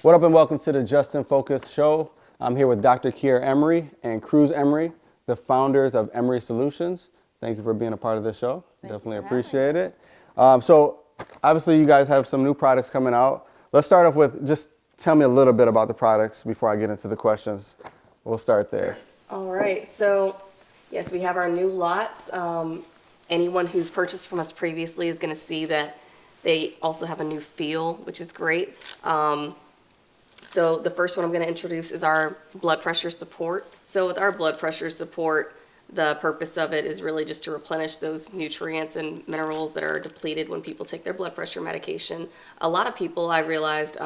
What up and welcome to the Just in Focus show. I'm here with Dr. Kier Emery and Cruz Emery, the founders of Emery Solutions. Thank you for being a part of this show. Definitely appreciate it. So obviously you guys have some new products coming out. Let's start off with just tell me a little bit about the products before I get into the questions. We'll start there. All right, so yes, we have our new lots. Anyone who's purchased from us previously is going to see that they also have a new feel, which is great. So the first one I'm going to introduce is our blood pressure support. So with our blood pressure support, the purpose of it is really just to replenish those nutrients and minerals that are depleted when people take their blood pressure medication. A lot of people, I realized,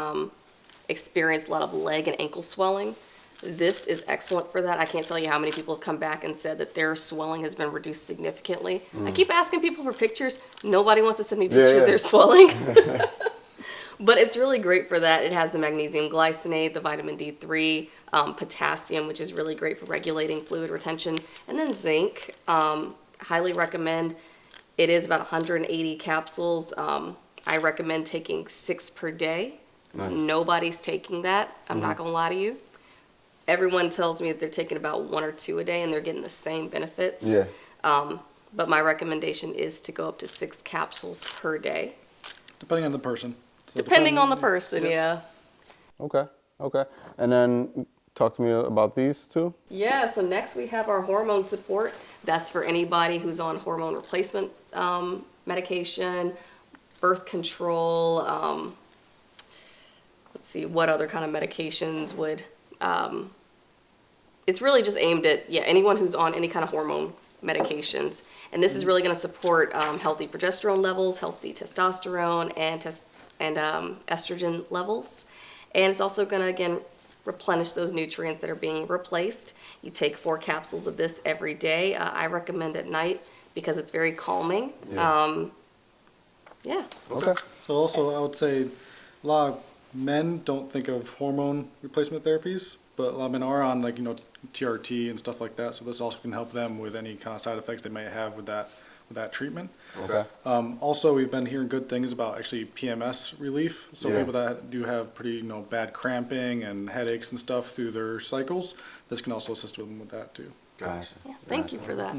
experience a lot of leg and ankle swelling. This is excellent for that. I can't tell you how many people have come back and said that their swelling has been reduced significantly. I keep asking people for pictures. Nobody wants to send me pictures of their swelling. But it's really great for that. It has the magnesium glycinate, the vitamin D3, potassium, which is really great for regulating fluid retention, and then zinc. Highly recommend. It is about 180 capsules. I recommend taking 6 per day. Nice. Nobody's taking that. I'm not going to lie to you. Everyone tells me that they're taking about 1 or 2 a day and they're getting the same benefits. Yeah. But my recommendation is to go up to 6 capsules per day. Depending on the person. So depending on the person, yeah. Okay. And then talk to me about these two. Yeah, so next we have our hormone support. That's for anybody who's on hormone replacement medication, birth control. Let's see, what other kind of medications would... it's really just aimed at anyone who's on any kind of hormone medications, and this is really going to support healthy progesterone levels, healthy testosterone, and estrogen levels, and it's also going to again replenish those nutrients that are being replaced. You take 4 capsules of this every day. I recommend at night because it's very calming. Okay. So also I would say a lot of men don't think of hormone replacement therapies, but a lot of men are on TRT and stuff like that. So this also can help them with any kind of side effects they may have with that treatment. Okay. Also, we've been hearing good things about actually PMS relief. So people that do have pretty bad cramping and headaches and stuff through their cycles, this can also assist them with that too. Gotcha. Yeah, thank you for that.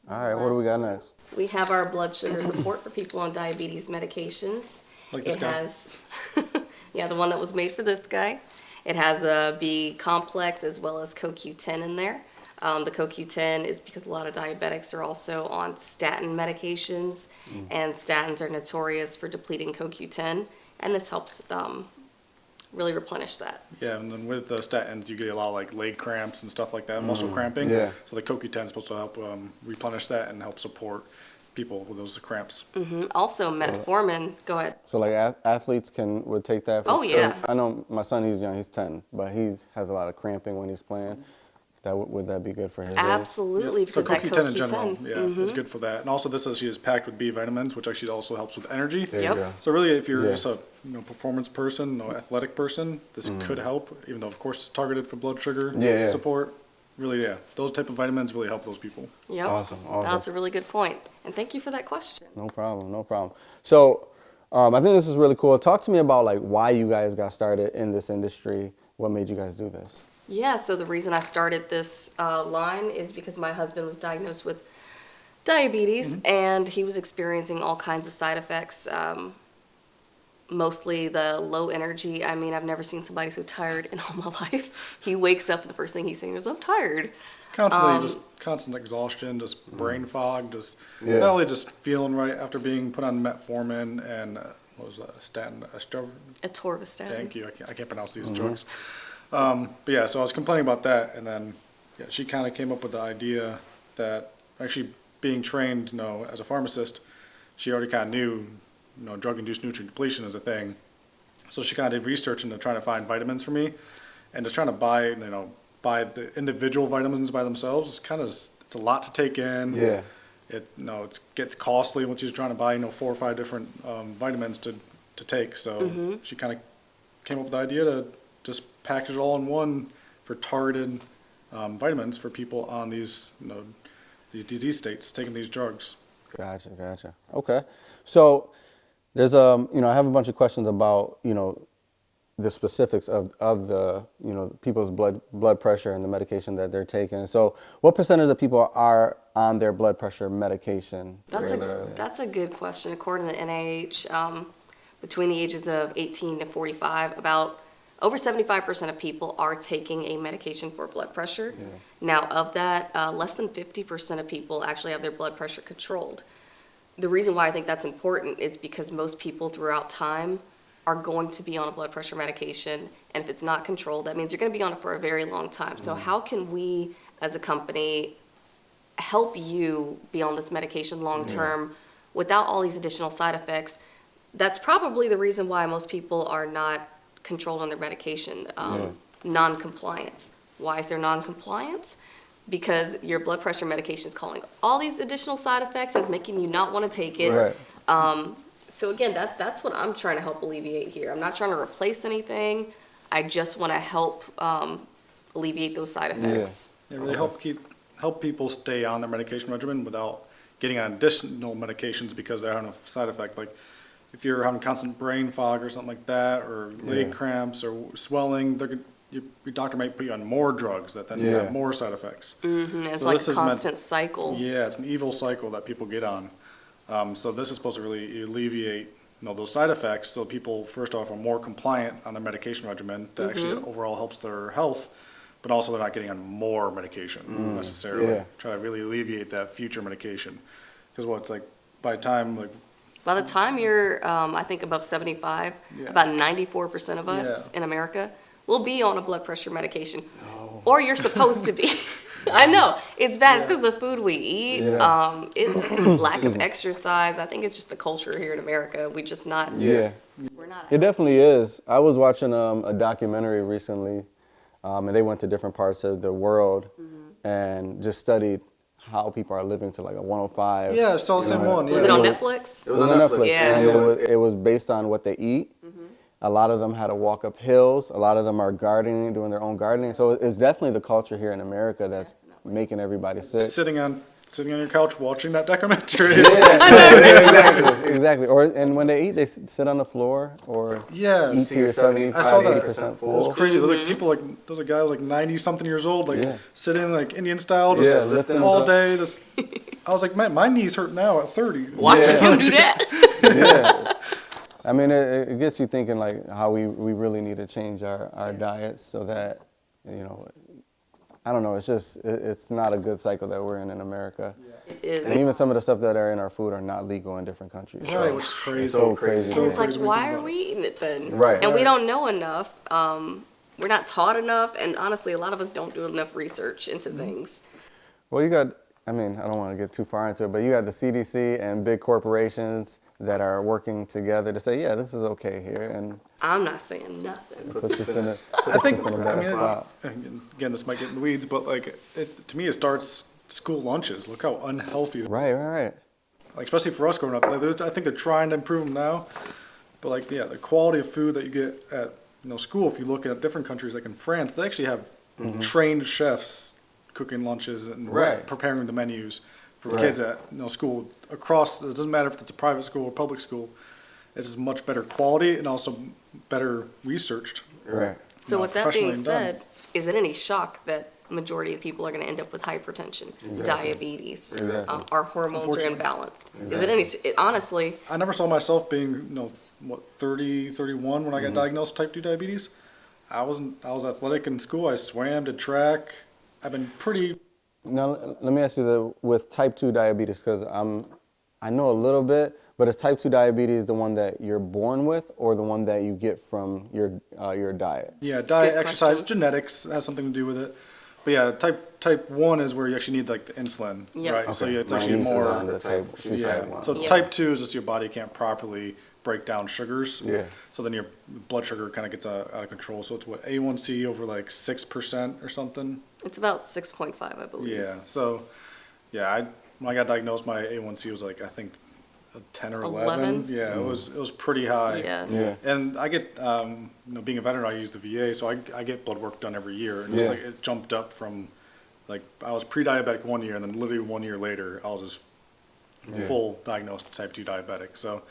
All right, what do we got next? We have our blood sugar support for people on diabetes medications. Like this guy. Has, the one that was made for this guy. It has the B complex as well as CoQ10 in there. The CoQ10 is because a lot of diabetics are also on statin medications, and statins are notorious for depleting CoQ10, and this helps really replenish that. Yeah, and then with the statins, you get a lot of leg cramps and stuff like that, muscle cramping. Yeah. So the CoQ10 is supposed to help replenish that and help support people with those cramps. Also, metformin. Go ahead. So athletes would take that. I know my son, he's young, he's 10, but he has a lot of cramping when he's playing. Would that be good for his Absolutely, age? because so CoQ10 in general, is good for that. And also this is packed with B vitamins, which actually also helps with energy. There you go. So really, if you're just a performance person, athletic person, this could help, even though of course it's targeted for blood sugar support. Really, those type of vitamins really help those people. Yep. Awesome. That's a really good point. And thank you for that question. No problem. So I think this is really cool. Talk to me about why you guys got started in this industry. What made you guys do this? Yeah, so the reason I started this line is because my husband was diagnosed with diabetes, and he was experiencing all kinds of side effects, mostly the low energy. I mean, I've never seen somebody so tired in all my life. He wakes up and the first thing he's saying is, I'm tired. Constantly, just constant exhaustion, just brain fog, just not only just feeling right after being put on metformin and what was that, statin? Atorvastatin. Thank you, I can't pronounce these drugs. But so I was complaining about that, and then she kind of came up with the idea that actually being trained, as a pharmacist, she already kind of knew, drug-induced nutrient depletion is a thing. So she kind of did research into trying to find vitamins for me, and just trying to buy the individual vitamins by themselves. It's a lot to take in. Yeah. It gets costly once you're trying to buy 4 or 5 different vitamins to take. So she kind of came up with the idea to just package it all in one for targeted vitamins for people on these disease states taking these drugs. Gotcha. Okay, so there's I have a bunch of questions about the specifics of the, people's blood pressure and the medication that they're taking. So what percentage of people are on their blood pressure medication? That's a good question. According to the NIH, between the ages of 18 to 45, about over 75% of people are taking a medication for blood pressure. Yeah. Now, of that, less than 50% of people actually have their blood pressure controlled. The reason why I think that's important is because most people throughout time are going to be on a blood pressure medication, and if it's not controlled, that means you're going to be on it for a very long time. So how can we, as a company, help you be on this medication long term without all these additional side effects? That's probably the reason why most people are not controlled on their medication. Non-compliance. Why is there non-compliance? Because your blood pressure medication is calling all these additional side effects. It's making you not want to take it. Right. So again, that's what I'm trying to help alleviate here. I'm not trying to replace anything. I just want to help alleviate those side effects. It really help people stay on their medication regimen without getting on additional medications because they're having a side effect. Like if you're having constant brain fog or something like that, or leg cramps or swelling, your doctor might put you on more drugs that then have more side effects. It's So like this a is meant- constant cycle. Yeah, it's an evil cycle that people get on. So this is supposed to really alleviate those side effects, so people first off are more compliant on their medication regimen. That actually overall helps their health, but also they're not getting on more medication necessarily. Yeah. Try to really alleviate that future medication, because it's like by the time you're, I think above 75, about 94% of us in America will be on a blood pressure medication, or you're supposed to be. I know, it's bad. It's because of the food we eat. It's lack of exercise. I think it's just the culture here in America. We just not. Yeah. We're not. It definitely is. I was watching a documentary recently, and they went to different parts of the world and just studied how people are living to like a 105. Yeah, I saw the same one. Was it on Netflix? It was on Netflix. Yeah. And it was based on what they eat. A lot of them had to walk up hills. A lot of them are gardening, doing their own gardening. So it's definitely the culture here in America that's making everybody sick. Sitting on your couch watching that documentary. Exactly. And when they eat, they sit on the floor or Yeah, eat to your 75, I saw that. 80% full. It's crazy. Like people there's a guy like 90-something years old, sitting like Indian style, just lifting all up. day. Just I was like, man, my knees hurt now at 30. Watching him do that. Yeah. I mean, it gets you thinking like how we really need to change our diets so that, I don't know, it's not a good cycle that we're in America. It is. And even some of the stuff that are in our food are not legal in different countries. Right, which is crazy. It's so crazy. And it's like, crazy when you why think are about we eating it then? Right. And we don't know enough. We're not taught enough. And honestly, a lot of us don't do enough research into things. Well, I don't want to get too far into it, but you got the CDC and big corporations that are working together to say, yeah, this is okay here, and I'm not saying nothing. puts us in a I think, bad spot. again, this might get in the weeds, but like, to me, it starts school lunches. Look how unhealthy. Right. Like, especially for us growing up. I think they're trying to improve them now, but like, the quality of food that you get at school. If you look at different countries, like in France, they actually have trained chefs cooking lunches and preparing the menus for kids at school across. It doesn't matter if it's a private school or public school. It's much better quality and also better researched. Right. So with that being professionally said, is it any shock that majority of people are going to end up with hypertension, diabetes, our hormones are imbalanced? Is it honestly? I never saw myself being 30, 31 when I got diagnosed with type 2 diabetes. I was athletic in school. I swam, did track. I've been pretty. Now, let me ask you with type 2 diabetes, because I know a little bit, but is type 2 diabetes the one that you're born with or the one that you get from your diet? Yeah, diet, Good exercise, question. genetics has something to do with it. But yeah, type 1 is where you actually need like the insulin, Yep. right? Okay. So it's My actually niece is more. on the type 1. So Yeah. type 2 is just your body can't properly break down sugars. Yeah. So then your blood sugar kind of gets out of control. So it's A1C over like 6% or something. It's about 6.5, I believe. Yeah. So yeah, when I got diagnosed, my A1C was like, I think, a 10 or 11. 11? Yeah, it was pretty high. Yeah. And I get, being a veteran, I use the VA, so I get blood work done every year. And it's like it jumped up from, like, I was pre-diabetic 1 year, and then literally 1 year later, I was just full diagnosed type 2 diabetic. So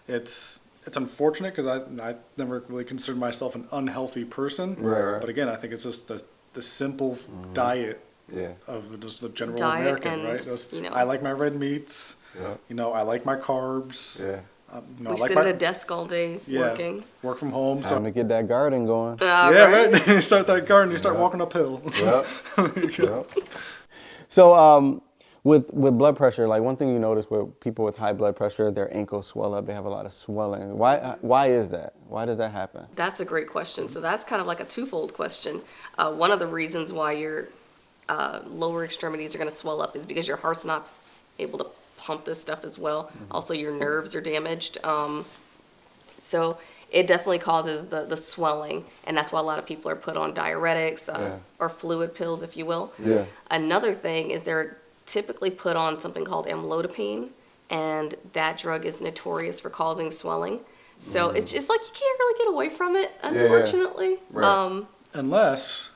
it's it's unfortunate because I never really considered myself an unhealthy person. Right. But again, I think it's just the simple diet Yeah. of just the general Diet American, and, right? Those, you know. I like my red meats. Yeah. You know, I like my carbs. Yeah. You know, We I like sit my at a desk all day working. work from home. Time to get that garden going. Yeah, right. You start that garden, you start walking uphill. Yep. Yep. So, with blood pressure, like one thing you notice with people with high blood pressure, their ankles swell up. They have a lot of swelling. Why is that? Why does that happen? That's a great question. So that's kind of like a twofold question. One of the reasons why your lower extremities are going to swell up is because your heart's not able to pump this stuff as well. Also, your nerves are damaged. So it definitely causes the swelling, and that's why a lot of people are put on diuretics or fluid pills, if you will. Yeah. Another thing is they're typically put on something called amlodipine, and that drug is notorious for causing swelling. So it's just like you can't really get away from it, unfortunately. Right. Unless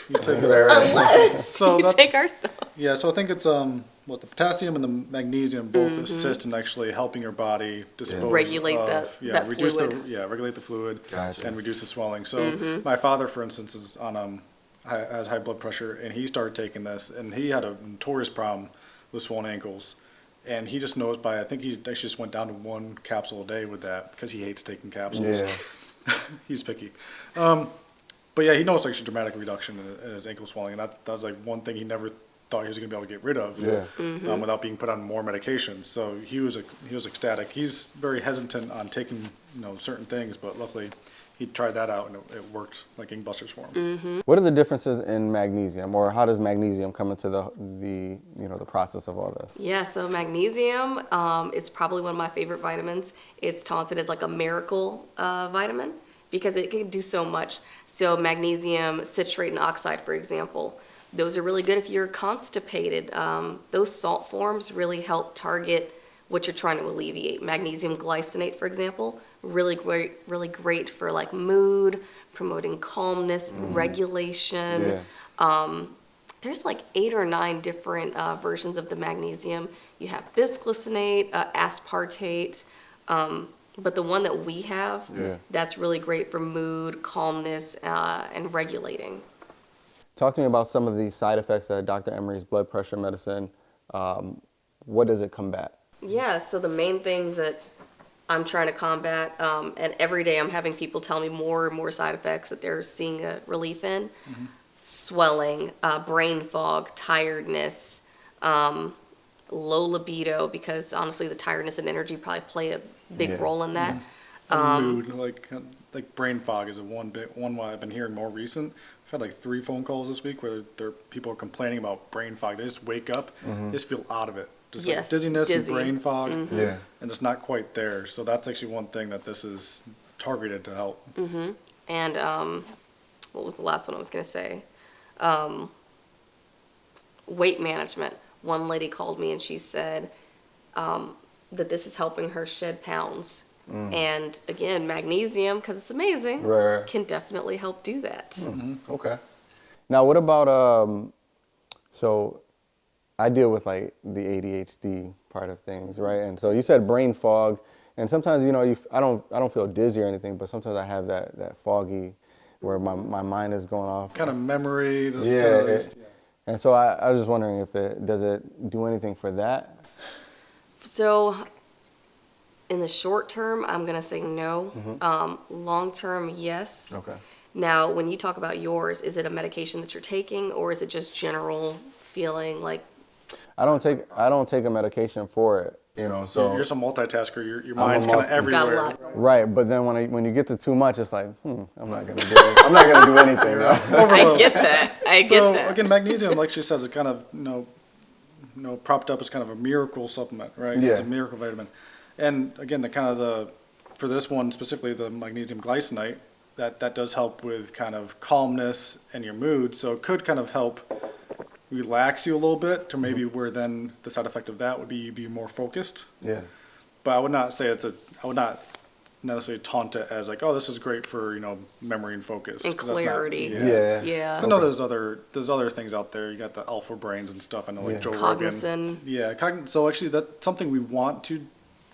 you take Unless So you that- take our stuff. Yeah, so I think it's what the potassium and the magnesium both assist in actually helping your body dispose Regulate of, that reduce fluid. regulate the fluid Gotcha. and reduce the swelling. So my father, for instance, is on has high blood pressure, and he started taking this, and he had a notorious problem with swollen ankles, and he just knows I think he actually just went down to 1 capsule a day with that because he hates taking capsules. Yeah. He's picky. But yeah, he noticed actually dramatic reduction in his ankle swelling, and that was like one thing he never thought he was going to be able to get rid of without being put on more medications. So he was ecstatic. He's very hesitant on taking certain things, but luckily he tried that out and it worked like gangbusters for him. What are the differences in magnesium, or how does magnesium come into the process of all this? Yeah, so magnesium is probably one of my favorite vitamins. It's taunted as like a miracle vitamin because it can do so much. So magnesium citrate and oxide, for example, those are really good if you're constipated. Those salt forms really help target what you're trying to alleviate. Magnesium glycinate, for example, really great for like mood, promoting calmness, regulation. Yeah. There's like 8 or 9 different versions of the magnesium. You have bisglycinate, aspartate, but the one that we have, that's really great for mood, calmness, and regulating. Talk to me about some of the side effects of Dr. Emery's blood pressure medicine. What does it combat? Yeah, so the main things that I'm trying to combat, and every day I'm having people tell me more and more side effects that they're seeing a relief in. Swelling, brain fog, tiredness, low libido, because honestly the tiredness and energy probably play a big role in that. Mood, like brain fog is one I've been hearing more recent. I've had like 3 phone calls this week where people are complaining about brain fog. They just wake up, they just feel out of it. Just like dizziness dizzy. and brain fog, Yeah. and it's not quite there. So that's actually one thing that this is targeted to help. And what was the last one I was going to say? Weight management. One lady called me and she said that this is helping her shed pounds. And again, magnesium, because it's amazing, can definitely help do that. Okay. Now, what about so I deal with like the ADHD part of things, right? And so you said brain fog, and sometimes I don't feel dizzy or anything, but sometimes I have that foggy where my mind is going off. Kind of memory. And so I was just wondering if does it do anything for that? So in the short term, I'm going to say no. Long term, yes. Okay. Now, when you talk about yours, is it a medication that you're taking, or is it just general feeling like? I don't take a medication for it, So You're just a multitasker. Your a mind's kind of multi- Got a everywhere. lot. right, but then when you get to too much, it's like, I'm not gonna do it. I'm not gonna do anything now. I get that. I get So that. again, magnesium, like she says, is kind of propped up as kind of a miracle supplement, right? It's a Yeah. miracle vitamin. And again, for this one specifically, the magnesium glycinate, that does help with kind of calmness and your mood. So it could kind of help relax you a little bit to maybe where then the side effect of that would be you be more focused. Yeah. But I would not say I would not necessarily taunt it as like, oh, this is great for, memory and focus. And 'cause that's not- clarity. Yeah. Yeah. So I know there's other things out there. You got the alpha brains and stuff. I know like Yeah. Joe Cognizant. Rogan. Yeah, so actually that's something we want to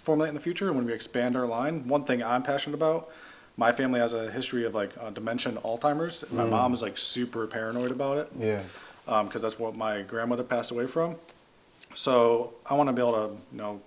formulate in the future and when we expand our line. One thing I'm passionate about, my family has a history of like dementia and Alzheimer's. My mom is like super paranoid about it. Yeah. Because that's what my grandmother passed away from. So I want to be able to,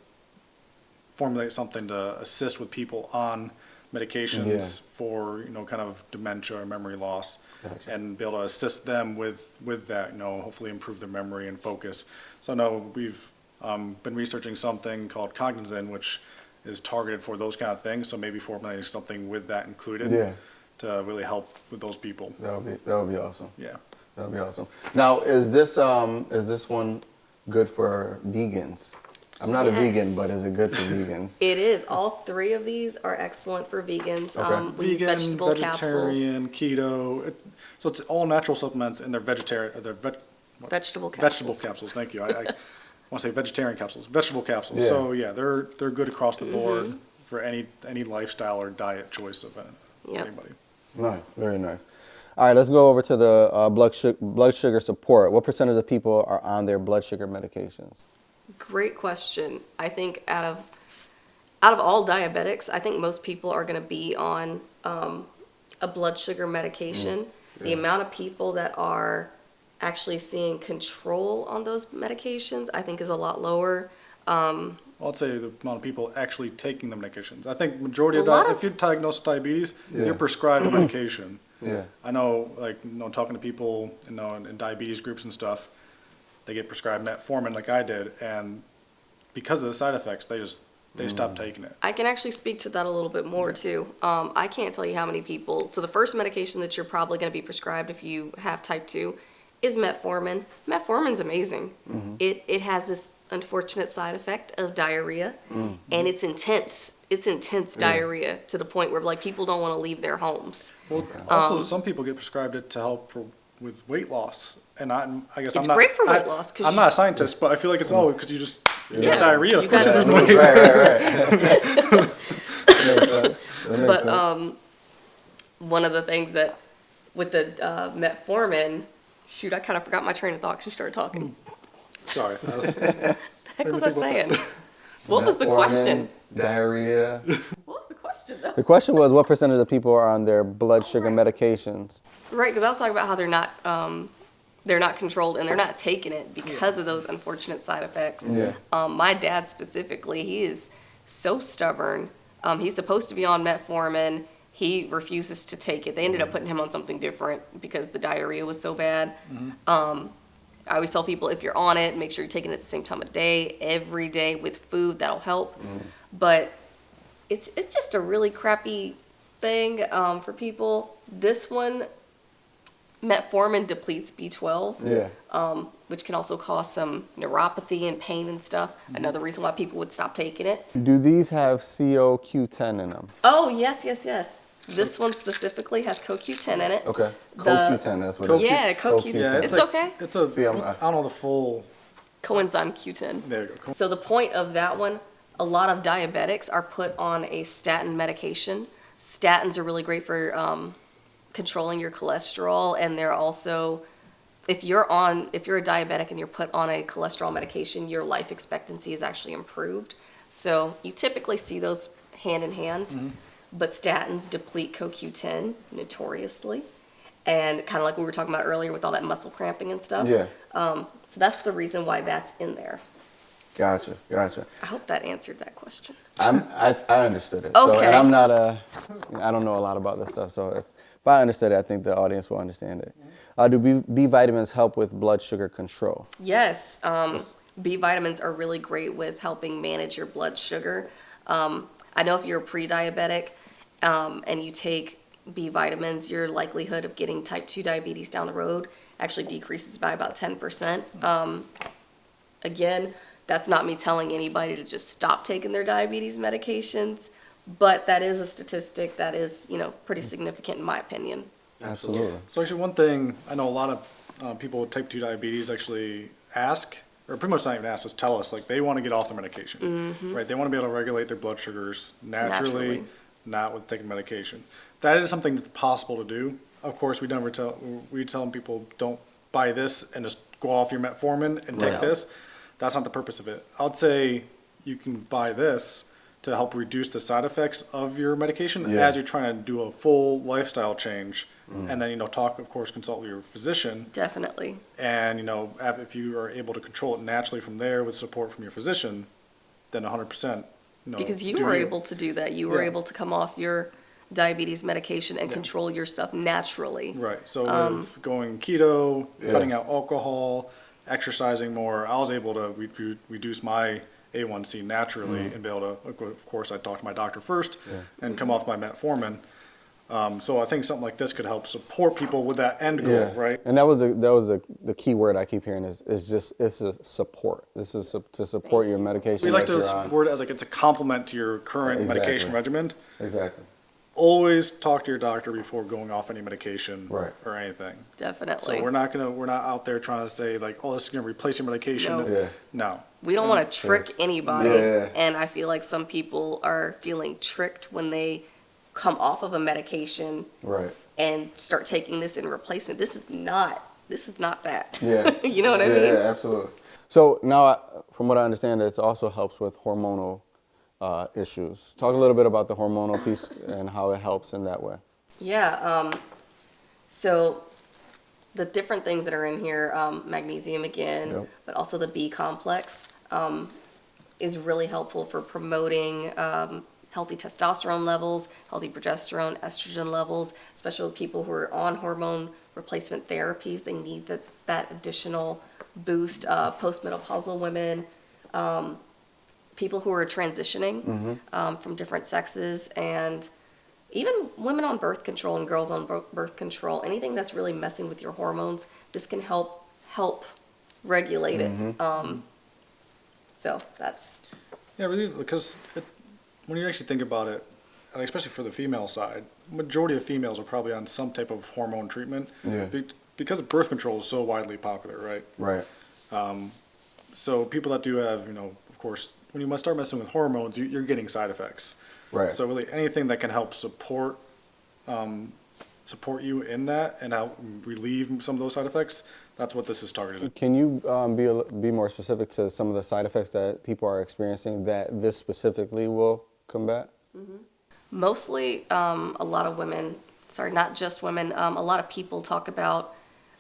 formulate something to assist with people on medications for, kind of dementia or memory loss. Gotcha. And be able to assist them with that, hopefully improve their memory and focus. So I know we've been researching something called Cognizin, which is targeted for those kind of things. So maybe formulating something with that included to really help with those people. That would be awesome. Yeah. That would be awesome. Now, is this one good for vegans? I'm not a vegan, but is it good for vegans? It is. All 3 of these are excellent for vegans. Okay. We use Vegan, vegetable capsules. vegetarian, keto. So it's all natural supplements and they're vegetarian. Vegetable capsules. Vegetable capsules. Thank you. I want to say vegetarian capsules. Vegetable capsules. Yeah. So yeah, they're good across the board for any lifestyle or diet choice of anybody. Nice, very nice. All right, let's go over to the blood sugar support. What percentage of people are on their blood sugar medications? Great question. I think out of all diabetics, I think most people are going to be on a blood sugar medication. The amount of people that are actually seeing control on those medications, I think, is a lot lower. I'd say the amount of people actually taking the medications. I think majority if you're diagnosed with diabetes, you're prescribed a medication. Yeah. I know, talking to people, in diabetes groups and stuff, they get prescribed metformin like I did, and because of the side effects, they stop taking it. I can actually speak to that a little bit more too. I can't tell you how many people. So the first medication that you're probably going to be prescribed if you have type 2 is metformin. Metformin's amazing. It has this unfortunate side effect of diarrhea, and it's intense. It's intense diarrhea to the point where like people don't want to leave their homes. Well, also some people get prescribed it to help with weight loss, and I guess It's I'm not great for weight loss. I'm not a scientist, but I feel like it's all because you Yeah, got diarrhea. you Of course, got there's to- no weight. Right. That makes sense. But one of the things that with the metformin, shoot, I kind of forgot my train of thought because you started talking. Sorry. The heck was I saying? What was the question? Diarrhea. What was the question though? The question was, what percentage of people are on their blood sugar medications? Right, because I was talking about how they're not controlled and they're not taking it because of those unfortunate side effects. Yeah. My dad specifically, he is so stubborn. He's supposed to be on metformin. He refuses to take it. They ended up putting him on something different because the diarrhea was so bad. I always tell people, if you're on it, make sure you're taking it at the same time of day, every day with food. That'll help. But it's just a really crappy thing for people. This one, metformin depletes B12, which can also cause some neuropathy and pain and stuff. Another reason why people would stop taking it. Do these have CoQ10 in them? Oh, yes. This one specifically has CoQ10 in it. Okay. CoQ10, that's what it is. Yeah, CoQ10. Yeah, It's like- okay. It's a. See, I don't know the full. Coenzyme Q10. There you go. So the point of that one, a lot of diabetics are put on a statin medication. Statins are really great for controlling your cholesterol, and they're also, if you're a diabetic and you're put on a cholesterol medication, your life expectancy is actually improved. So you typically see those hand in hand, but statins deplete CoQ10 notoriously, and kind of like we were talking about earlier with all that muscle cramping and stuff. Yeah. So that's the reason why that's in there. Gotcha. I hope that answered that question. I understood it. So, Okay. and I don't know a lot about this stuff. So if I understood it, I think the audience will understand it. Do B vitamins help with blood sugar control? Yes, B vitamins are really great with helping manage your blood sugar. I know if you're pre-diabetic and you take B vitamins, your likelihood of getting type 2 diabetes down the road actually decreases by about 10%. Again, that's not me telling anybody to just stop taking their diabetes medications, but that is a statistic that is, pretty significant in my opinion. Absolutely. So actually, one thing I know a lot of people with type 2 diabetes actually ask, or pretty much not even ask, is tell us, like they want to get off the medication, right? They want to be able to regulate their blood sugars naturally. Not with taking medication. That is something that's possible to do. Of course, we tell people don't buy this and just go off your metformin and take Right. this. That's not the purpose of it. I would say you can buy this to help reduce the side effects of your medication Yeah. as you're trying to do a full lifestyle change. And then, talk, of course, consult with your physician. Definitely. And, if you are able to control it naturally from there with support from your physician, then 100%, Because you do were able to do that. You were Yeah. able to come off your diabetes medication and control your stuff naturally. Right. So with going keto, Yeah. cutting out alcohol, exercising more, I was able to reduce my A1C naturally and be able to, of course, I talked to my doctor first and come off my metformin. So I think something like this could help support people with that end goal, right? And that was the key word I keep hearing is it's a support. This is to support your medication. We like that you're to on. word it as like it's a complement to your current Exactly. medication regimen. Exactly. Always talk to your doctor before going off any medication Right. or anything. Definitely. So we're not out there trying to say like, oh, this is gonna replace your medication. No. Yeah. No. We don't want to trick anybody. Yeah. And I feel like some people are feeling tricked when they come off of a medication Right. and start taking this in replacement. This is not that. Yeah. You know what I mean? Yeah, absolutely. So now, from what I understand, it also helps with hormonal issues. Talk a little bit about the hormonal piece and how it helps in that way. Yeah. So the different things that are in here, magnesium again, Yep. but also the B complex is really helpful for promoting healthy testosterone levels, healthy progesterone, estrogen levels, especially with people who are on hormone replacement therapies. They need that additional boost. Postmenopausal women, people who are transitioning from different sexes, and even women on birth control and girls on birth control. Anything that's really messing with your hormones, this can help regulate it. So that's Yeah, really, because when you actually think about it, and especially for the female side, majority of females are probably on some type of hormone treatment. Yeah. Because birth control is so widely popular, right? Right. So people that do have, of course, when you must start messing with hormones, you're getting side effects. Right. So really anything that can help support you in that and help relieve some of those side effects, that's what this is targeted at. Can you be more specific to some of the side effects that people are experiencing that this specifically will combat? mostly a lot of women, not just women, a lot of people talk about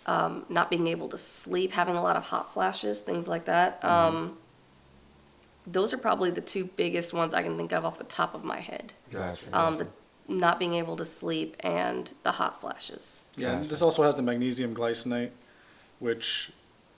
not being able to sleep, having a lot of hot flashes, things like that. Those are probably the two biggest ones I can think of off the top of my head. Gotcha. The not being able to sleep and the hot flashes. Yeah, and Gotcha. this also has the magnesium glycinate, which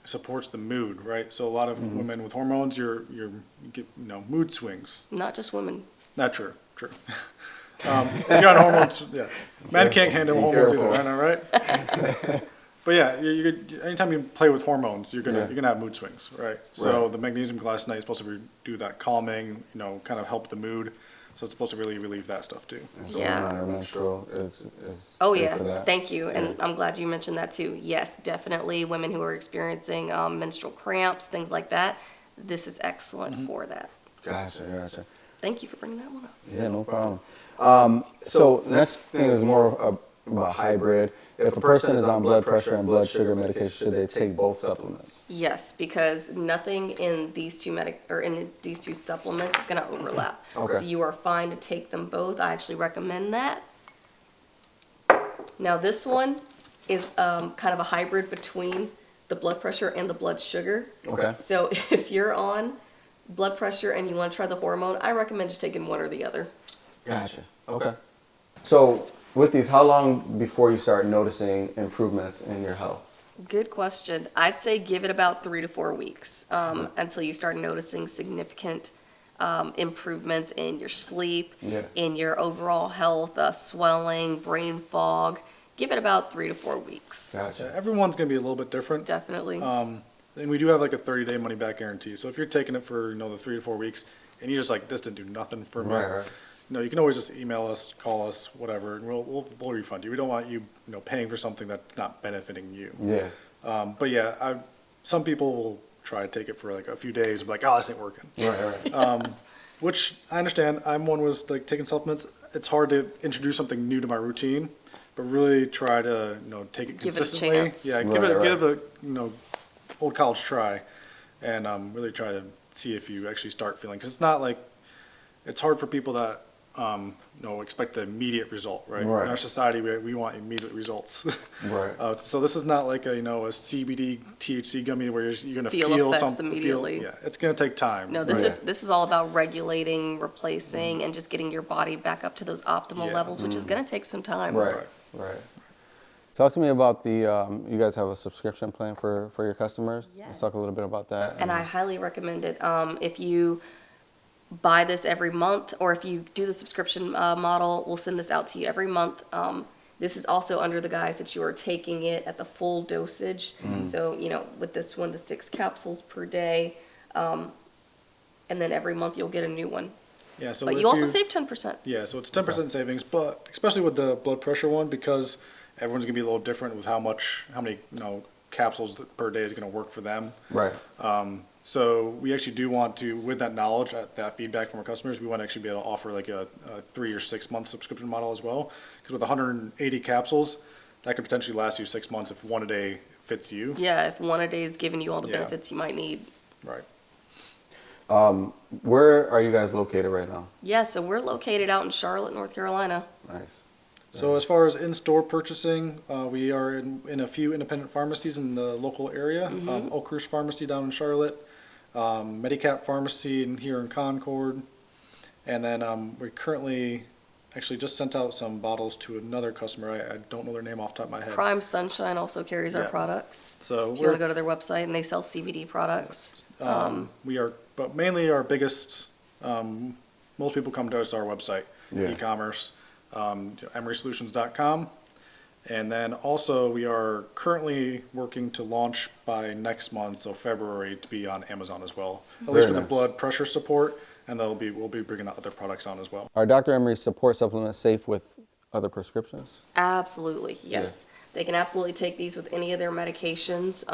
supports the mood, right? So a lot of women with hormones, you get mood swings. Not just women. Not true. If you're on hormones, yeah. Men can't handle Be hormones careful. either, I know, right? But yeah, anytime you play with hormones, you're gonna have mood swings, right? So Right. the magnesium glycinate is supposed to do that calming, kind of help the mood. So it's supposed to really relieve that stuff too. And so Yeah. women are menstrual is Oh good yeah, for that. thank you, and I'm glad you mentioned that too. Yes, definitely, women who are experiencing menstrual cramps, things like that. This is excellent for that. Gotcha. Thank you for bringing that one up. Yeah, no problem. So next thing is more about hybrid. If a person is on blood pressure and blood sugar medication, should they take both supplements? Yes, because nothing in these two supplements is going to overlap. Okay. So you are fine to take them both. I actually recommend that. Now this one is kind of a hybrid between the blood pressure and the blood sugar. Okay. So if you're on blood pressure and you want to try the hormone, I recommend just taking one or the other. Gotcha. Okay. So with these, how long before you start noticing improvements in your health? Good question. I'd say give it about 3 to 4 weeks until you start noticing significant improvements in your sleep, Yeah. in your overall health, swelling, brain fog. Give it about 3 to 4 weeks. Gotcha. Everyone's gonna be a little bit different. Definitely. And we do have like a 30-day money back guarantee. So if you're taking it for the 3 to 4 weeks and you're just like, this didn't do nothing for me, Right. you can always just email us, call us, whatever, and we'll refund you. We don't want you paying for something that's not benefiting you. Yeah. But yeah, some people will try to take it for like a few days and be like, oh, this ain't working. Right. Which I understand. I'm one was like taking supplements. It's hard to introduce something new to my routine, but really try to take it Give it a consistently. chance. Yeah, Right. give it a old college try, and really try to see if you actually start feeling. Because it's not like it's hard for people that, expect the immediate result, right? Right. In our society, we want immediate results. Right. So this is not like a CBD THC gummy where you're going to Feel feel effects something. immediately. Yeah, it's going to take time. No, this Right. is all about regulating, replacing, and just getting your body back up to those optimal Yeah. levels, which is going to take some time. Right. Right. Talk to me about you guys have a subscription plan for your customers. Let's Yes. talk a little bit about that. And I highly recommend it. If you buy this every month, or if you do the subscription model, we'll send this out to you every month. This is also under the guise that you are taking it at the full dosage. So, with this one, the 6 capsules per day, and then every month you'll get a new one. Yeah, so But if you also save 10%. Yeah, so it's 10% savings, but especially with the blood pressure one, because everyone's gonna be a little different with how many capsules per day is gonna work for them. Right. So we actually do want to, with that knowledge, that feedback from our customers, we want to actually be able to offer like a 3 or 6 month subscription model as well. Because with 180 capsules, that could potentially last you 6 months if one a day fits you. Yeah, if one a day is giving you all the Yeah. benefits you might need. Right. Where are you guys located right now? Yeah, so we're located out in Charlotte, North Carolina. Nice. So as far as in-store purchasing, we are in a few independent pharmacies in the local area. Oakhurst Pharmacy down in Charlotte, Medicap Pharmacy here in Concord, and then we currently actually just sent out some bottles to another customer. I don't know their name off the top of my head. Prime Sunshine also carries our Yeah. products. So If you want to go to their website, and they sell CBD products. but mainly our biggest, most people come to us our website, Yeah. e-commerce, emerysolutions.com. And then also we are currently working to launch by next month, so February, to be on Amazon as well. At least Very with the nice. blood pressure support, and we'll be bringing other products on as well. Are Dr. Emery's support supplements safe with other prescriptions? Absolutely, yes. They can absolutely take these with any of their medications.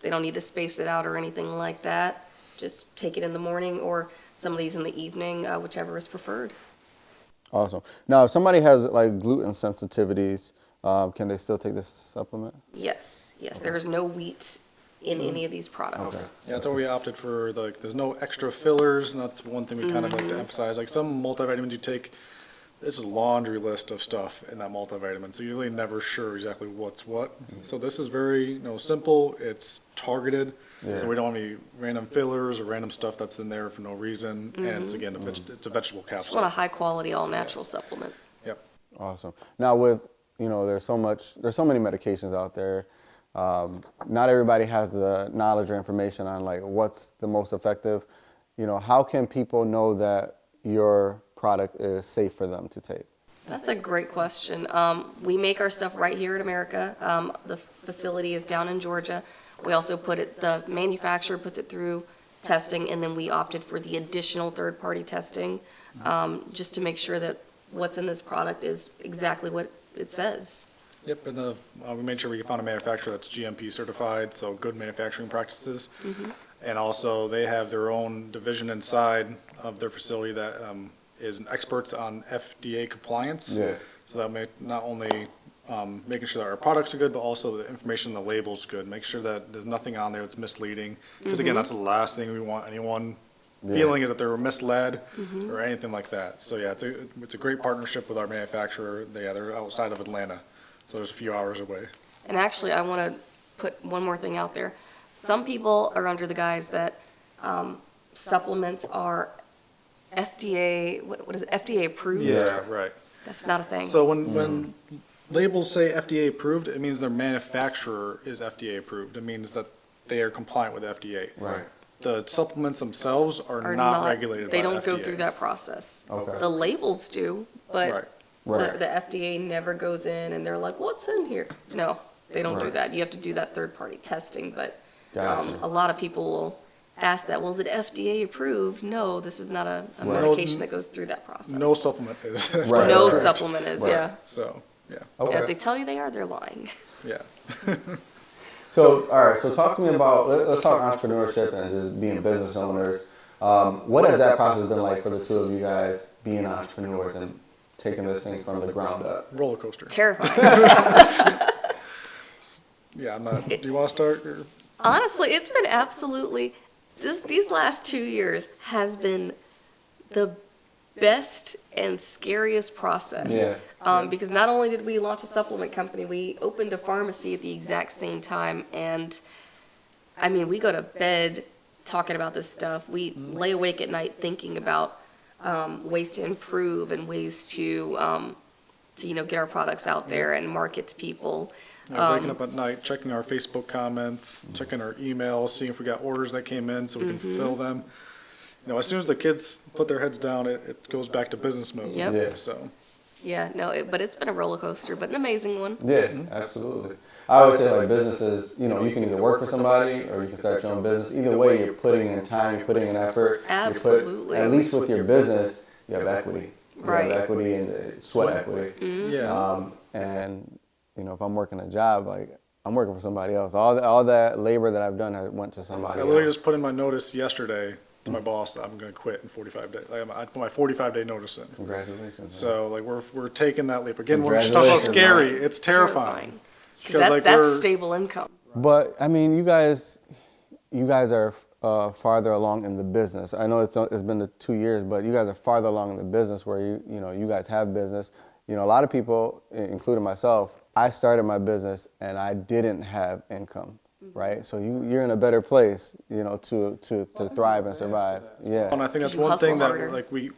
They don't need to space it out or anything like that. Just take it in the morning or some of these in the evening, whichever is preferred. Awesome. Now, if somebody has like gluten sensitivities, can they still take this supplement? Yes, there is no wheat in any of these products. Yeah, that's why we opted for there's no extra fillers, and that's one thing we kind of like to emphasize. Like some multivitamins you take, it's a laundry list of stuff in that multivitamin, so you're really never sure exactly what's what. So this is very simple. It's targeted, so we don't want any random fillers or random stuff that's in there for no reason. And it's again it's a vegetable Just capsule. want a high quality, all natural supplement. Yep. Awesome. Now, with there's so many medications out there. Not everybody has the knowledge or information on like what's the most effective. How can people know that your product is safe for them to take? That's a great question. We make our stuff right here in America. The facility is down in Georgia. We also the manufacturer puts it through testing, and then we opted for the additional third-party testing, just to make sure that what's in this product is exactly what it says. Yep, and we made sure we found a manufacturer that's GMP certified, so good manufacturing practices. And also, they have their own division inside of their facility that is experts on FDA compliance. Yeah. So that may not only making sure that our products are good, but also the information in the label's good. Make sure that there's nothing on there that's misleading. Because again, that's the last thing we want anyone feeling is that they were misled or anything like that. So yeah, it's a great partnership with our manufacturer. They're outside of Atlanta, so there's a few hours away. And actually, I want to put one more thing out there. Some people are under the guise that supplements are FDA, what is it, FDA approved? Yeah, right. That's not a thing. So when labels say FDA approved, it means their manufacturer is FDA approved. It means that they are compliant with FDA. Right. The supplements themselves are not regulated by They the don't go FDA. through that process. Okay. The labels do, but Right. the FDA never goes in and they're like, what's in here? No, they don't do Right. that. You have to do that third-party testing, but Gotcha. a lot of people will ask that, well, is it FDA approved? No, this is not a Right. medication that goes through that process. No supplement is. Right. No Right. supplement is, Right. yeah. So, yeah, And Okay. if they tell you they are, they're lying. yeah. So, all right. So, talk to me about. Let's talk entrepreneurship and just being business owners. What has that process been like for the two of you guys being entrepreneurs and taking this thing from the ground up? Roller coaster. Terrifying. Yeah, I'm not. Do you want to start? Or? Honestly, it's been absolutely, these last 2 years has been the best and scariest process. Because not only did we launch a supplement company, we opened a pharmacy at the exact same time. And I mean, we go to bed talking about this stuff. We lay awake at night thinking about ways to improve and ways to get our products out there and market to people. Waking up at night, checking our Facebook comments, checking our emails, seeing if we got orders that came in so we can fulfill them. As soon as the kids put their heads down, it goes back to business mode. Yep. Yeah. So. Yeah, no, but it's been a roller coaster, but an amazing one. Yeah, absolutely. I always say, like, businesses, you can either work for somebody or you can start your own business. Either way, you're putting in time, you're putting in effort. Absolutely. At least with your business, you have equity. You Right. have equity and sweat equity. Yeah. And, if I'm working a job, like, I'm working for somebody else. All that labor that I've done went to somebody I literally else. just put in my notice yesterday to my boss that I'm going to quit in 45 days. I put my 45-day notice in. Congratulations. So, like, we're taking that leap. Again, we're just talking about scary. It's terrifying. Because that's stable income. But, I mean, you guys are farther along in the business. I know it's been the 2 years, but you guys are farther along in the business where you guys have business. A lot of people, including myself, I started my business and I didn't have income, right? So you're in a better place, to thrive and survive. Yeah. And I think that's You one hustle thing that, harder. like, we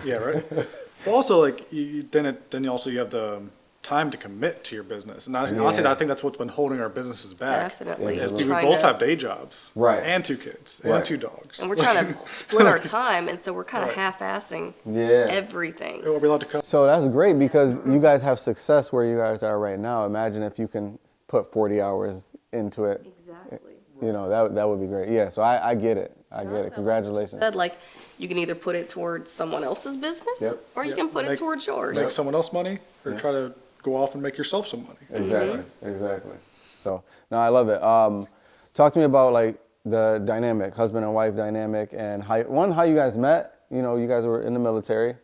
yeah, right? But also, like, then you also have the time to commit to your business. And honestly, I think that's what's been holding our businesses back. Definitely. Is We're we trying both to- have day jobs. Right. And 2 kids. Right. And 2 dogs. And we're trying to split our time, and so we're kind of half-assing everything. Are we allowed to cut? So that's great because you guys have success where you guys are right now. Imagine if you can put 40 hours into it. Exactly. That would be great. Yeah, so I get it. I get it. Congratulations. Said, like, you can either put it towards someone else's business, Yep. or you can put it towards yours. Make someone else money, or try to go off and make yourself some money. Exactly. So, no, I love it. Talk to me about, like, the dynamic, husband and wife dynamic, and how you guys met. You guys were in the military.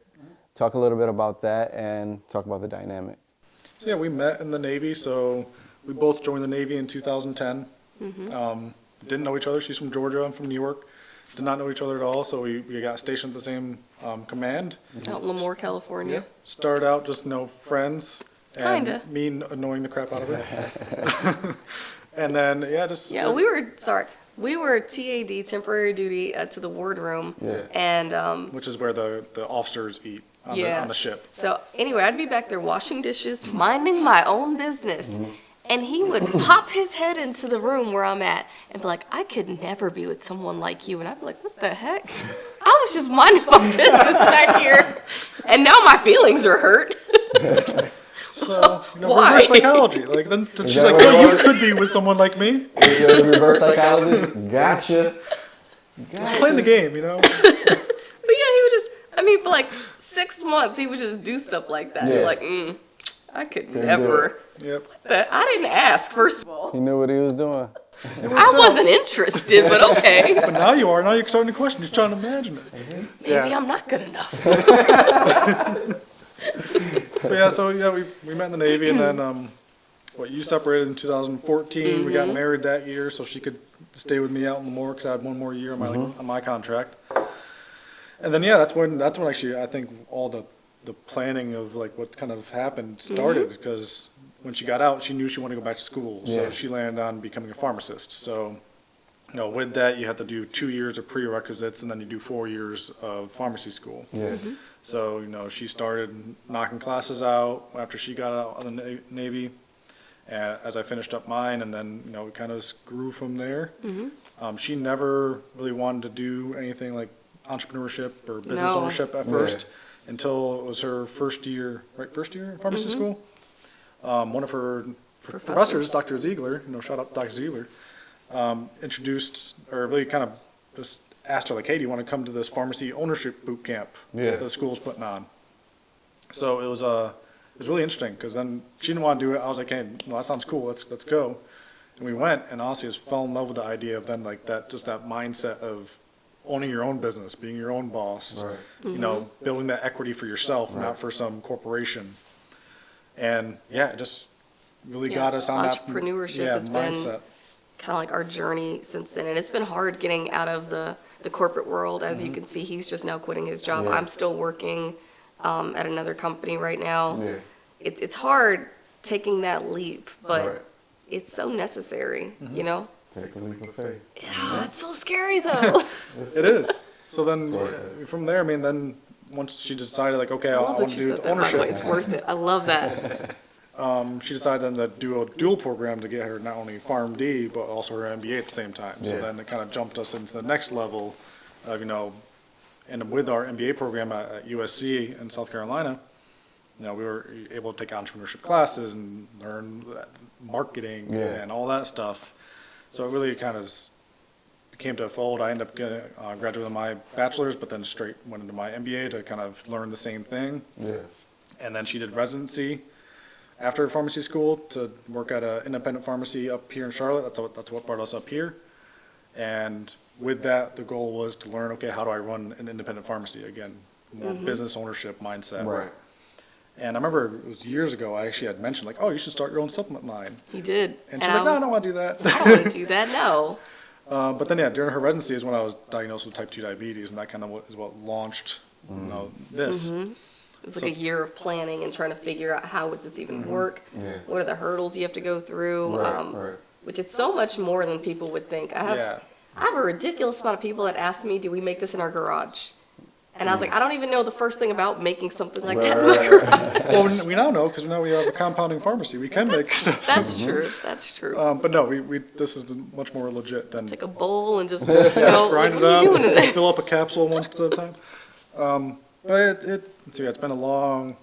Talk a little bit about that and talk about the dynamic. So yeah, we met in the Navy. So we both joined the Navy in 2010. Didn't know each other. She's from Georgia. I'm from New York. Did not know each other at all. So we got stationed at the same command. Out in Lemoore, California. Started out just friends. And Kinda. me annoying the crap out of her. And then we were TAD, temporary duty, to the wardroom. Yeah. And which is where the officers eat on the ship. So anyway, I'd be back there washing dishes, minding my own business. And he would pop his head into the room where I'm at and be like, I could never be with someone like you. And I'd be like, what the heck? I was just minding my business back here. And now my feelings are hurt. So, Why? reverse psychology. Like, then she's that like, what it well, you was? could be with someone like me. Reverse psychology. Gotcha. Just playing the game, But yeah, he would just, for like 6 months, he would just do stuff like that. Yeah. You're like, I could never. Yep. I didn't ask, first of all. He knew what he was doing. I wasn't interested, but okay. But now you are. Now you're starting to question. You're trying to imagine it. Maybe I'm not good enough. But yeah, so yeah, we met in the Navy, and then you separated in 2014. We got married that year, so she could stay with me out in Lemoore because I had 1 more year on my contract. And then that's when actually I think all the planning of like what kind of happened started, because when she got out, she knew she wanted to go back to school, so she landed on becoming a pharmacist. So with that, you have to do 2 years of prerequisites, and then you do 4 years of pharmacy school. Yeah. So, she started knocking classes out after she got out of the Navy, as I finished up mine, and then, it kind of grew from there. She never really wanted to do anything like entrepreneurship or business ownership at first, until it was her first year in pharmacy school. One of her professors, Dr. Ziegler, shout out to Dr. Ziegler, introduced, or really kind of just asked her, like, hey, do you want to come to this pharmacy ownership boot camp that the school's putting on? So it was really interesting, because then she didn't want to do it. I was like, hey, well, that sounds cool. Let's go. And we went, and honestly, just fell in love with the idea of then like that mindset of owning your own business, being your own boss, building that equity for yourself, not for some corporation. And it just really got us on entrepreneurship that has mindset. been kind of like our journey since then, and it's been hard getting out of the the corporate world. As you can see, he's just now quitting his job. Yeah. I'm still working at another company right now. Yeah. It's hard taking that leap, but Right. it's so necessary, you know? Take the leap of faith. Yeah, it's so scary though. It is. So then, worth from there, I mean, then once she decided, like, okay, I I love want that to you do said that, by the way. ownership, It's worth it. I love that. she decided then to do a dual program to get her not only PharmD, but also her MBA at the same time. So Yeah. then it kind of jumped us into the next level of, you know, and with our MBA program at USC in South Carolina, you know, we were able to take entrepreneurship classes and learn marketing Yeah. and all that stuff. So it really kind of came to a fold. I ended up graduating with my bachelor's, but then straight went into my MBA to kind of learn the same thing. Yeah. And then she did residency after pharmacy school to work at an independent pharmacy up here in Charlotte. That's what brought us up here. And with that, the goal was to learn, okay, how do I run an independent pharmacy again? More business ownership mindset. Right. And I remember it was years ago, I actually had mentioned, like, oh, you should start your own supplement line. He did. And she's like, no, I don't want to do that. I don't want to do that, no. But then, yeah, during her residency is when I was diagnosed with type 2 diabetes, and that kind of is what launched, you know, this. It was like So- a year of planning and trying to figure out how would this even work? Yeah. What are the hurdles you have to go through? Right. Which is so much more than people would think. I have a ridiculous amount of people that ask me, do we make this in our garage? And I was like, I don't even know the first thing about making something like that in my garage. Well, we now know, because now we have a compounding pharmacy. We can make stuff. That's true. That's true. But no, this is much more legit than Take a bowl and just, just grind what it are you doing in up, there? fill up a capsule once at a time. But so yeah, it's been a long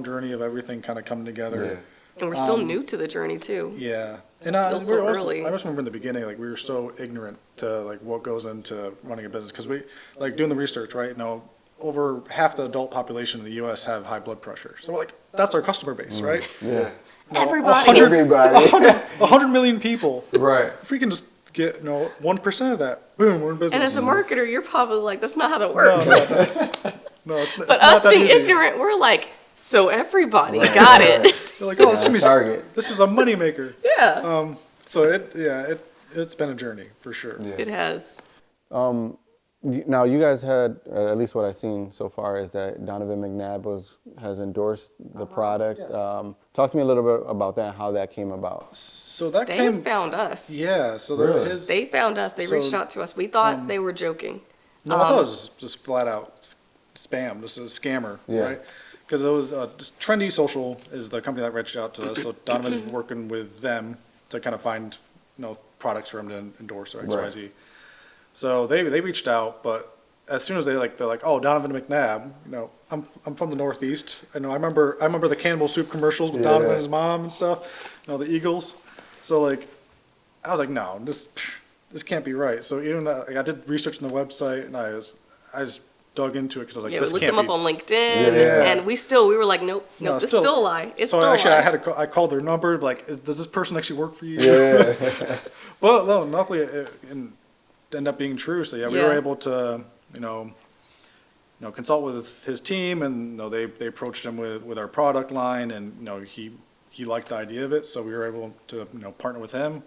journey of everything kind of coming together. And we're still new to the journey too. Yeah. And Still so early. I just remember in the beginning, like, we were so ignorant to, like, what goes into running a business. Because we, like, doing the research, right, you know, over half the adult population in the U.S. have high blood pressure. So we're like, that's our customer base, right? Yeah. Everybody. Everybody. 100 million people. Right. If we can just get, you know, 1% of that, boom, we're in business. And as a marketer, you're probably like, that's not how that works. No, it's But not us that being easy. ignorant, we're like, so everybody got it. They're like, oh, this is gonna be Target. this is a moneymaker. Yeah, So it's been a journey for sure. Yeah. it has. Now, you guys had, at least what I've seen so far, is that Donovan McNabb has endorsed the product. yes. Talk to me a little bit about that, how that came about. So that They came, found us. yeah. So Really? his, They found us. They So, reached out to us. We thought they were joking. no, I thought it was just flat out spam, just a scammer, Yeah. right? Because it was just Trendy Social is the company that reached out to us. So Donovan's working with them to kind of find, you know, products for him to endorse or X, Y, Right. Z. So they reached out, but as soon as they're like, oh, Donovan McNabb, you know, I'm from the Northeast. I know I remember the Campbell soup commercials with Yeah. Donovan and his mom and stuff. You know, the Eagles. So like, I was like, no, this can't be right. So even like, I did research on the website, and I just dug into it because I was like, Yeah, we this looked can't them be. up on LinkedIn, Yeah. and we were like, nope, No, it's still- still a lie. It's So still actually, a lie. I called their number, like, does this person actually work for you? Yeah. But no, luckily it ended up being true. So yeah, we were Yeah. able to, you know, consult with his team, and you know, they approached him with our product line, and you know, he liked the idea of it, so we were able to, you know, partner with him,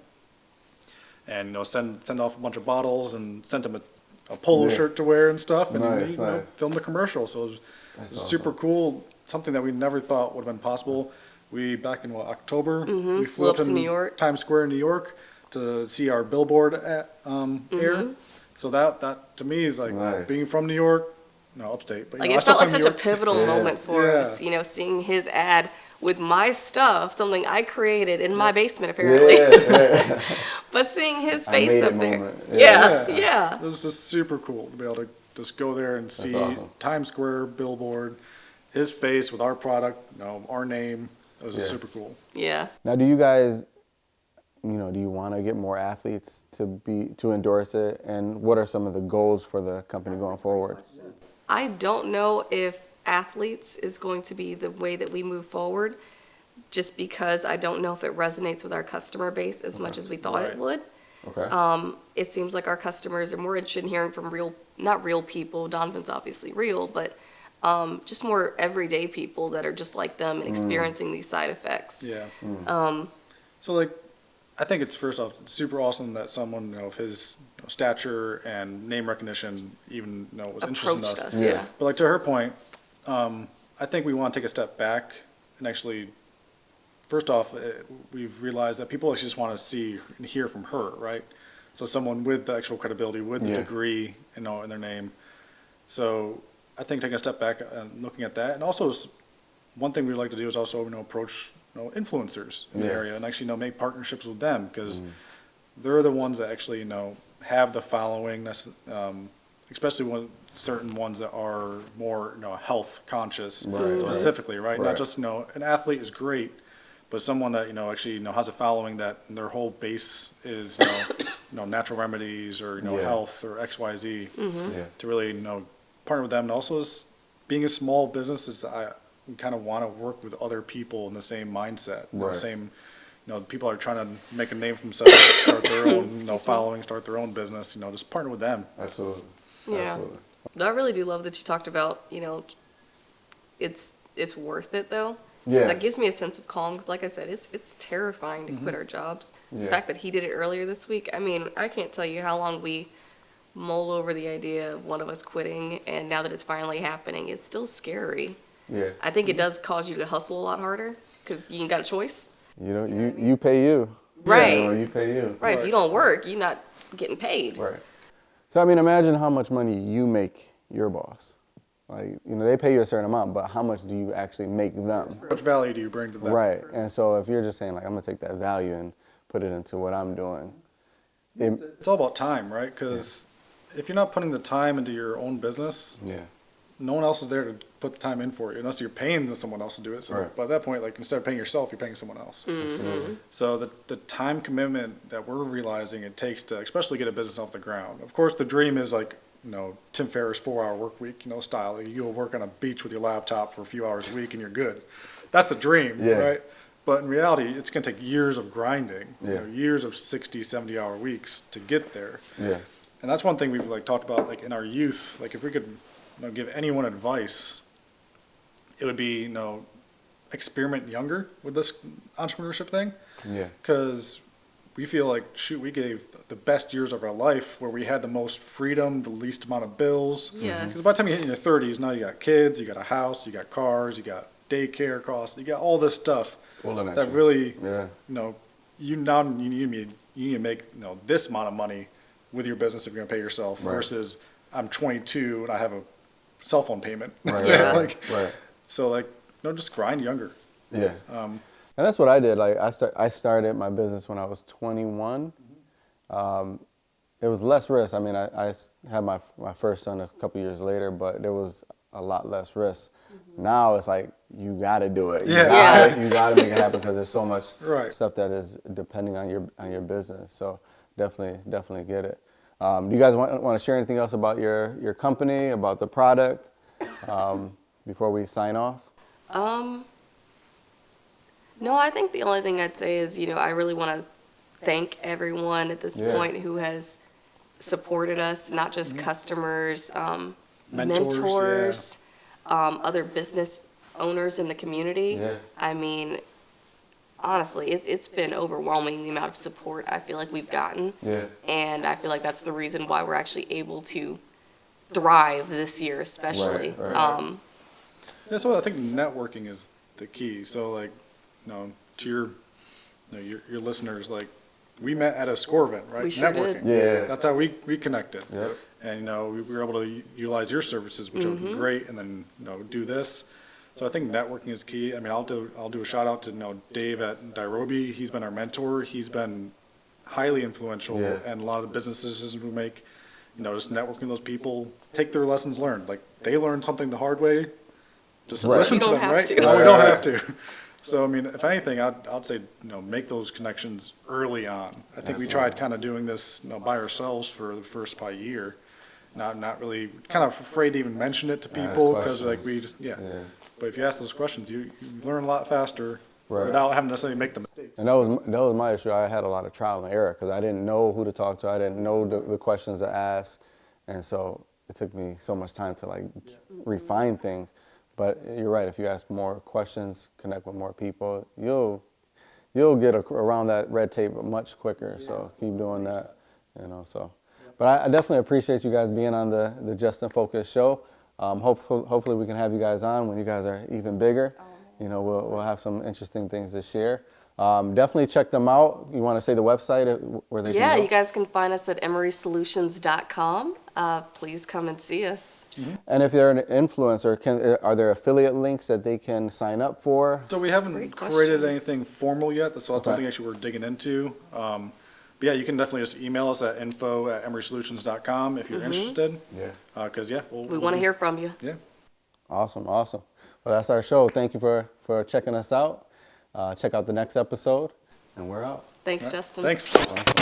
and you know, send off a bunch of bottles and sent him a polo Yeah. shirt to wear and stuff, and Nice, he, you know, nice. filmed the commercial. So it was That's super awesome. cool. Something that we never thought would have been possible. We back in October, we Flew up to New York. Times Square in New York to see our billboard at air. So that to me is like Nice. being from New York, no, upstate, but you Like know, I it still felt like claim such New a York. pivotal Yeah. moment for Yeah. us, you know, seeing his ad with my stuff, something I created in my basement apparently, Yeah. but seeing his I face made up it there, moment. yeah, Yeah. yeah, It was just super cool to be able to just go there and see awesome. Times Square billboard, his face with our product, you know, our name. It was Yeah. super cool. yeah. Now, do you guys, do you want to get more athletes to endorse it? And what are some of the goals for the company going forward? I don't know if athletes is going to be the way that we move forward, just because I don't know if it resonates with our customer base as much as we thought Right. it would. Okay. It seems like our customers are more interested in hearing from not real people, Donovan's obviously real, but just more everyday people that are just like them and experiencing these side effects. Yeah. Um, So like, I think it's first off it's super awesome that someone of his stature and name recognition even was interested in Approached us. us, yeah. But like to her point, I think we want to take a step back and actually, first off, we've realized that people actually just want to see and hear from her, right? So someone with the actual credibility, with the degree, in their name. So I think taking a step back and looking at that, and also one thing we'd like to do is also approach influencers in the area and actually make partnerships with them, because they're the ones that actually have the following, especially certain ones that are more health conscious specifically, right? Not just an athlete is great, but someone that actually has a following that their whole base is natural remedies or health or XYZ to really partner with them. And also being a small business is we kind of want to work with other people in the same mindset, the same people are trying to make a name for themselves, start their own following, start their own business, just partner with them. Absolutely. Yeah. Absolutely. But I really do love that you talked about, it's worth it though. Yeah. 'Cause that gives me a sense of calm. 'Cause like I said, it's terrifying to quit our jobs. The fact that he did it earlier this week, I mean, I can't tell you how long we mulled over the idea of one of us quitting, and now that it's finally happening, it's still scary. Yeah. I think it does cause you to hustle a lot harder because you ain't got a choice. You pay you. Right. You pay you. Right. If you don't work, you're not getting paid. Right. So I mean, imagine how much money you make your boss. Like, they pay you a certain amount, but how much do you actually make them? How much value do you bring to them? Right. And so if you're just saying like, I'm gonna take that value and put it into what I'm doing. It's all about time, right? Because if you're not putting the time into your own business, no one else is there to put the time in for you, unless you're paying someone else to do it. So by that point, like instead of paying yourself, you're paying someone else. Absolutely. So the time commitment that we're realizing it takes to especially get a business off the ground. Of course, the dream is like, Tim Ferriss 4-hour work week, style. You go work on a beach with your laptop for a few hours a week and you're good. That's the dream, right? But in reality, it's going to take years of grinding, years of 60, 70-hour weeks to get there. Yeah. And that's one thing we've talked about in our youth. Like if we could give anyone advice, it would be experiment younger with this entrepreneurship thing. Yeah. Because we feel like we gave the best years of our life where we had the most freedom, the least amount of bills. Yes. Because by the time you hit in your 30s, now you got kids, you got a house, you got cars, you got daycare costs, you got all this stuff that really, you need to make this amount of money with your business if you're gonna pay yourself versus I'm 22 and I have a cell phone payment. Right. So just grind younger. Yeah. And that's what I did. Like I started my business when I was 21. It was less risk. I mean, I had my first son a couple years later, but there was a lot less risk. Now it's like you got to do it. You got to make it happen because there's so much stuff that is depending on your business. So definitely get it. Do you guys want to share anything else about your company, about the product, before we sign off? No, I think the only thing I'd say is, I really want to thank everyone at this point who has supported us, not just customers, mentors, other business owners in the community. Yeah. I mean, honestly, it's been overwhelming the amount of support I feel like we've gotten. Yeah. And I feel like that's the reason why we're actually able to thrive this year, especially. Right. So I think networking is the key. So to your listeners, we met at a score event, right? We sure Networking. did. Yeah. That's how we connected. Yep. And we were able to utilize your services, which are great, and then do this. So I think networking is key. I mean, I'll do a shout out to Dave at Nairobi. He's been our mentor. He's been highly influential in a lot of the business decisions we make. Just networking with those people, take their lessons learned. Like they learned something the hard way. Just listen to them, right? No, we don't have to. So I mean, if anything, I'd say make those connections early on. I think we tried kind of doing this by ourselves for the first probably year, not really kind of afraid to even mention it to people because we just But if you ask those questions, you learn a lot faster without having to necessarily make the mistakes. And that was my issue. I had a lot of trial and error because I didn't know who to talk to. I didn't know the questions to ask, and so it took me so much time to refine things. But you're right. If you ask more questions, connect with more people, you'll you'll get around that red tape much quicker. So keep doing that, so. But I definitely appreciate you guys being on the Just in Focus show. Hopefully we can have you guys on when you guys are even bigger. We'll have some interesting things to share. Definitely check them out. You want to say the website where they can Yeah, go? you guys can find us at emerysolutions.com. Please come and see us. And if they're an influencer, are there affiliate links that they can sign up for? So we haven't Great created question. anything formal yet. That's something actually we're digging into. But yeah, you can definitely just email us at info@emerysolutions.com if you're interested. Yeah. Because We want to hear from you. Yeah. Awesome. Well, that's our show. Thank you for checking us out. Check out the next episode, and we're out. Thanks, Justin. Thanks. Awesome.